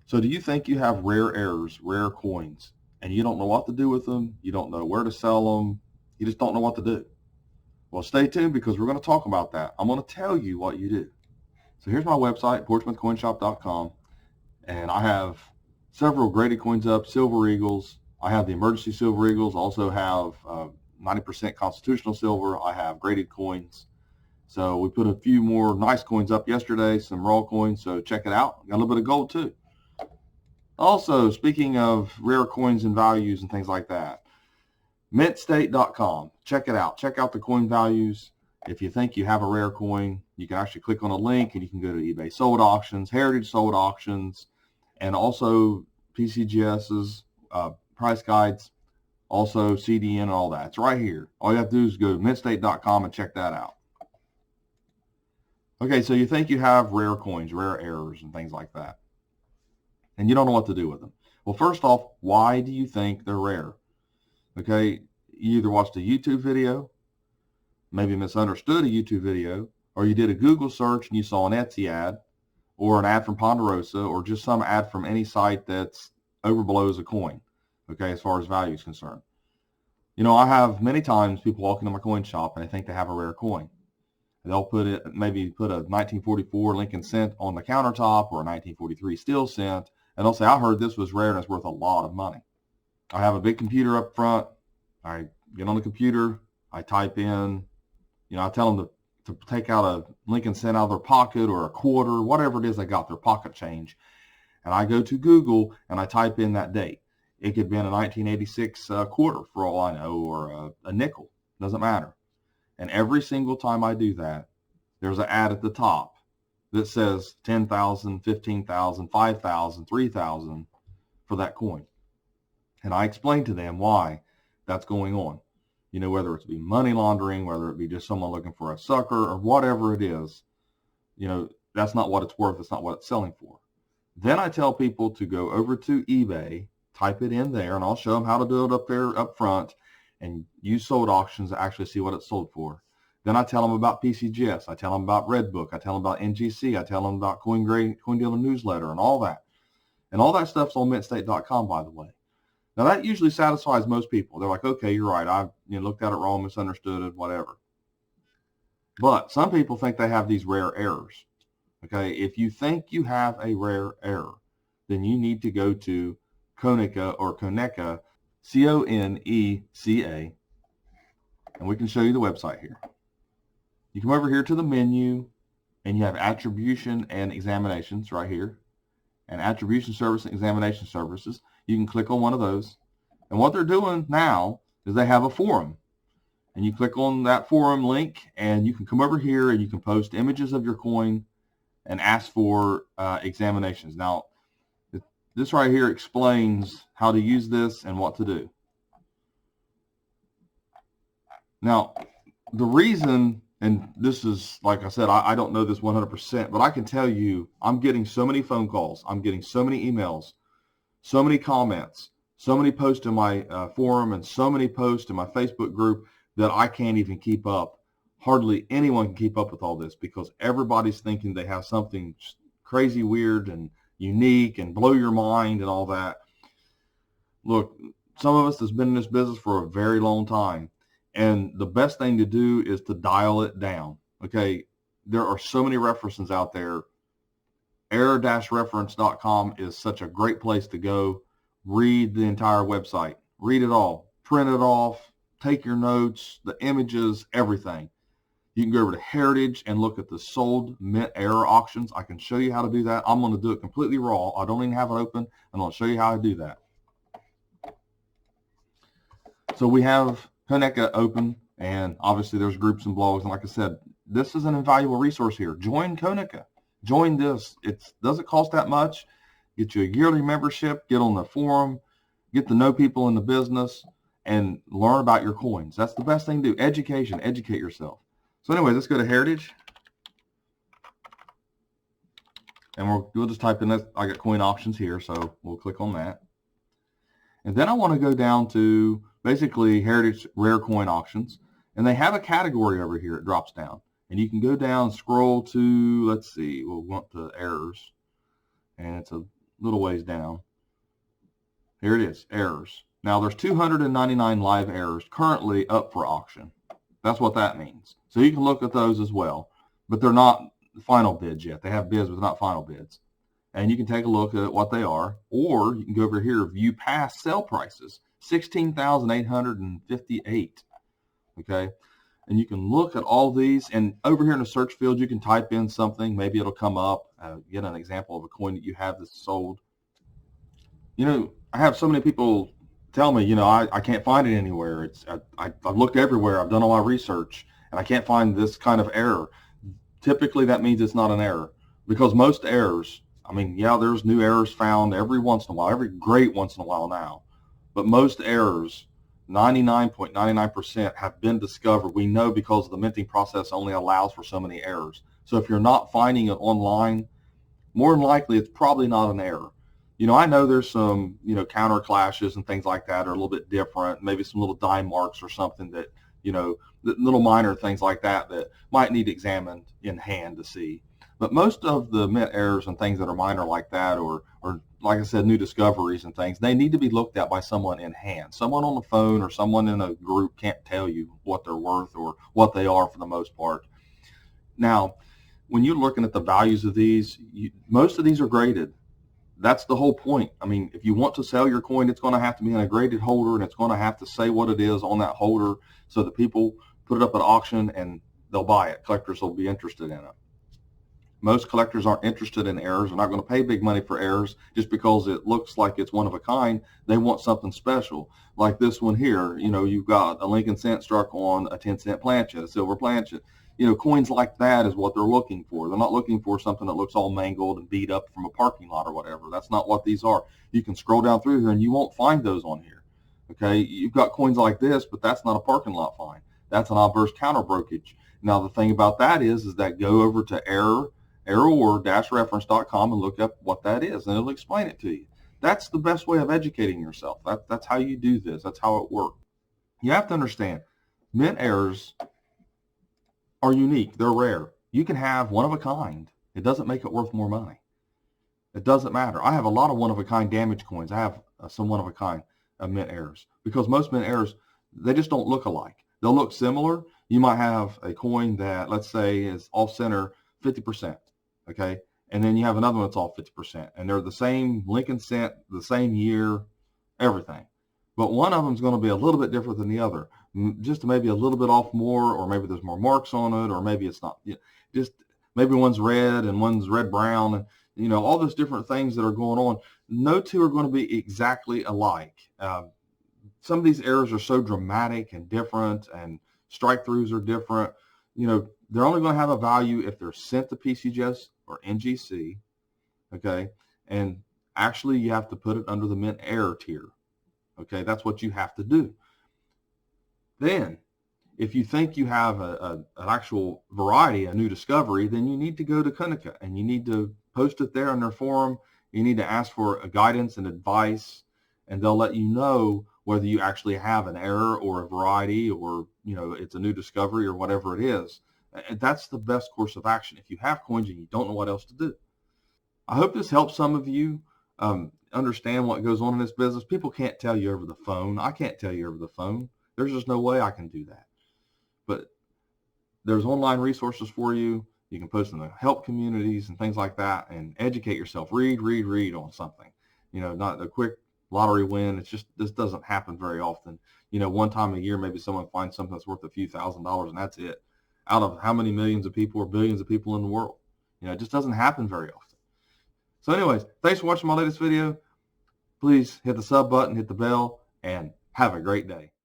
So do you think you have rare errors, rare coins, and you don't know what to do with them? You don't know where to sell them. You just don't know what to do. Well, stay tuned because we're going to talk about that. I'm going to tell you what you do. So here's my website, portsmouthcoinshop.com, and I have several graded coins up, Silver Eagles. I have the emergency Silver Eagles. I also have 90% constitutional silver. I have graded coins. So we put a few more nice coins up yesterday, some raw coins, so check it out. Got a little bit of gold too. Also, speaking of rare coins and values and things like that, mintstate.com. Check it out. Check out the coin values. If you think you have a rare coin, you can actually click on a link and you can go to eBay sold auctions, Heritage sold auctions, and also PCGS's price guides, also CDN and all that. It's right here. All you have to do is go to mintstate.com and check that out. Okay, so you think you have rare coins, rare errors, and things like that, and you don't know what to do with them. Well, first off, why do you think they're rare? Okay, you either watched a YouTube video, maybe misunderstood a YouTube video, or you did a Google search and you saw an Etsy ad, or an ad from Ponderosa, or just some ad from any site that's overblows a coin, okay, as far as value is concerned. You know, I have many times people walk into my coin shop and they think they have a rare coin. They'll maybe put a 1944 Lincoln cent on the countertop or a 1943 steel cent, and they'll say, I heard this was rare and it's worth a lot of money. I have a big computer up front. I get on the computer, I type in, I tell them to take out a Lincoln cent out of their pocket or a quarter, whatever it is they got, their pocket change. And I go to Google and I type in that date. It could be in a 1986 quarter for all I know, or a nickel, doesn't matter. And every single time I do that, there's an ad at the top that says 10,000, 15,000, 5,000, 3,000 for that coin. And I explain to them why that's going on. Whether it's be money laundering, whether it be just someone looking for a sucker or whatever it is, that's not what it's worth. It's not what it's selling for. Then I tell people to go over to eBay, type it in there, and I'll show them how to do it up there up front, and use sold auctions to actually see what it's sold for. Then I tell them about PCGS. I tell them about Redbook. I tell them about NGC. I tell them about CoinDealer Newsletter and all that. And all that stuff's on mintstate.com, by the way. Now, that usually satisfies most people. They're like, okay, you're right. I looked at it wrong, misunderstood it, whatever. But some people think they have these rare errors. Okay, if you think you have a rare error, then you need to go to Konica or Koneca, Coneca, and we can show you the website here. You come over here to the menu, and you have attribution and examinations right here, and attribution service and examination services. You can click on one of those, and what they're doing now is they have a forum, and you click on that forum link, and you can come over here and you can post images of your coin and ask for examinations. Now, this right here explains how to use this and what to do. Now, the reason, and this is, like I said, I don't know this 100%, but I can tell you I'm getting so many phone calls, I'm getting so many emails, so many comments, so many posts in my forum, and so many posts in my Facebook group that I can't even keep up. Hardly anyone can keep up with all this because everybody's thinking they have something crazy, weird, and unique and blow your mind and all that. Look, some of us has been in this business for a very long time, and the best thing to do is to dial it down. Okay, there are so many references out there. Error-reference.com is such a great place to go. Read the entire website. Read it all. Print it off. Take your notes, the images, everything. You can go over to Heritage and look at the sold mint error auctions. I can show you how to do that. I'm going to do it completely raw. I don't even have it open. I'm going to show you how to do that. So we have Koneca open, and obviously there's groups and blogs. And like I said, this is an invaluable resource here. Join Koneca. Join this. It doesn't cost that much. Get you a yearly membership. Get on the forum. Get to know people in the business and learn about your coins. That's the best thing to do. Education. Educate yourself. So anyway, let's go to Heritage. And we'll just type in this. I got coin auctions here, so we'll click on that. And then I want to go down to basically Heritage Rare Coin Auctions. And they have a category over here. It drops down. And you can go down, scroll to, let's see, we'll want to errors. And it's a little ways down. Here it is, errors. Now there's 299 live errors currently up for auction. That's what that means. So you can look at those as well, but they're not final bids yet. They have bids, but not final bids. And you can take a look at what they are, or you can go over here, view past sale prices, 16,858. Okay. And you can look at all these, and over here in the search field, you can type in something. Maybe it'll come up, get an example of a coin that you have that's sold. You know, I have so many people tell me, you know, I can't find it anywhere. I've looked everywhere. I've done all my research, and I can't find this kind of error. Typically, that means it's not an error, because most errors, I mean, yeah, there's new errors found every once in a while, every great once in a while now, but most errors, 99.99% have been discovered. We know because the minting process only allows for so many errors. So if you're not finding it online, more than likely it's probably not an error. You know, I know there's some, you know, counter clashes and things like that are a little bit different, maybe some little dime marks or something that, you know, little minor things like that that might need examined in hand to see. But most of the mint errors and things that are minor like that, or like I said, new discoveries and things, they need to be looked at by someone in hand. Someone on the phone or someone in a group can't tell you what they're worth or what they are for the most part. Now, when you're looking at the values of these, most of these are graded. That's the whole point. I mean, if you want to sell your coin, it's going to have to be in a graded holder, and it's going to have to say what it is on that holder so that people put it up at auction and they'll buy it. Collectors will be interested in it. Most collectors aren't interested in errors. They're not going to pay big money for errors just because it looks like it's one of a kind. They want something special. Like this one here, you know, you've got a Lincoln cent struck on a 10-cent planchet, a silver planchet. You know, coins like that is what they're looking for. They're not looking for something that looks all mangled and beat up from a parking lot or whatever. That's not what these are. You can scroll down through here and you won't find those on here. Okay, you've got coins like this, but that's not a parking lot find. That's an obverse counter brokerage. Now, the thing about that is that go over to error-reference.com and look up what that is, and it'll explain it to you. That's the best way of educating yourself. That's how you do this. That's how it works. You have to understand, mint errors are unique. They're rare. You can have one of a kind. It doesn't make it worth more money. It doesn't matter. I have a lot of one-of-a-kind damaged coins. I have some one-of-a-kind mint errors, because most mint errors, they just don't look alike. They'll look similar. You might have a coin that, let's say, is off-center 50%, okay? And then you have another one that's off 50%, and they're the same Lincoln cent, the same year, everything. But one of them is going to be a little bit different than the other, just maybe a little bit off more, or maybe there's more marks on it, or maybe it's not. Just maybe one's red and one's red-brown, and you know, all those different things that are going on. No two are going to be exactly alike. Some of these errors are so dramatic and different, and strike throughs are different. You know, they're only going to have a value if they're sent to PCGS or NGC, okay? And actually, you have to put it under the mint error tier, okay? That's what you have to do. Then, if you think you have an actual variety, a new discovery, then you need to go to Kunica and you need to post it there on their forum. You need to ask for a guidance and advice, and they'll let you know whether you actually have an error or a variety, or, you know, it's a new discovery or whatever it is. And that's the best course of action if you have coins and you don't know what else to do. I hope this helps some of you understand what goes on in this business. People can't tell you over the phone. I can't tell you over the phone. There's just no way I can do that. But there's online resources for you. You can post in the help communities and things like that, and educate yourself. Read on something. You know, not a quick lottery win. It's just, this doesn't happen very often. You know, one time a year, maybe someone finds something that's worth a few $1,000s, and that's it. Out of how many millions of people or billions of people in the world? You know, it just doesn't happen very often. So anyways, thanks for watching my latest video. Please hit the sub button, hit the bell, and have a great day.